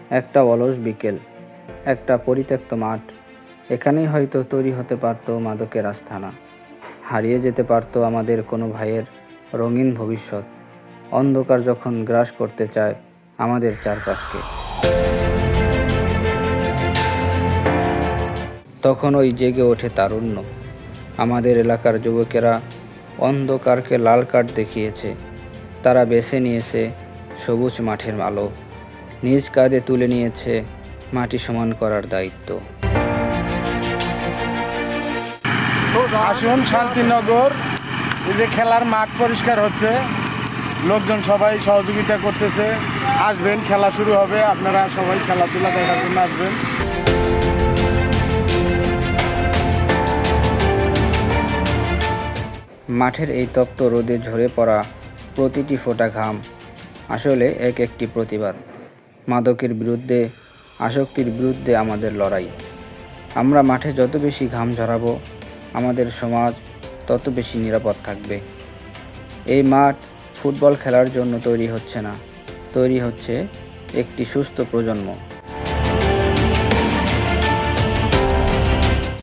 একটা অলস বিকেল, একটা পরিত্যক্ত মাঠ, এখানেই হয়তো তৈরি হতে পারত মাদকের আস্তানা। হারিয়ে যেতে পারত আমাদের কোনো ভাইয়ের রঙিন ভবিষ্যৎ। অন্ধকার যখন গ্রাস করতে চায় আমাদের চারপাশকে, তখন ওই জেগে ওঠে তারুণ্য। আমাদের এলাকার যুবকেরা অন্ধকারকে লাল কার্ড দেখিয়েছে। তারা বেছে নিয়েছে সবুজ মাঠের আলো, নিজ কাঁধে তুলে নিয়েছে মাটি সমান করার দায়িত্ব। আসুন শান্তিনগর, এই যে খেলার মাঠ পরিষ্কার হচ্ছে, লোকজন সবাই সহযোগিতা করতেছে। আসবেন, খেলা শুরু হবে, আপনারা সবাই খেলাধুলা দেখার জন্য আসবেন। মাঠের এই তপ্ত রোদে ঝরে পড়া প্রতিটি ফোঁটা ঘাম আসলে এক একটি প্রতিবাদ। মাদকের বিরুদ্ধে, আসক্তির বিরুদ্ধে আমাদের লড়াই। আমরা মাঠে যত বেশি ঘাম ঝরাবো, আমাদের সমাজ তত বেশি নিরাপদ থাকবে। এই মাঠ ফুটবল খেলার জন্য তৈরি হচ্ছে না, তৈরি হচ্ছে একটি সুস্থ প্রজন্ম।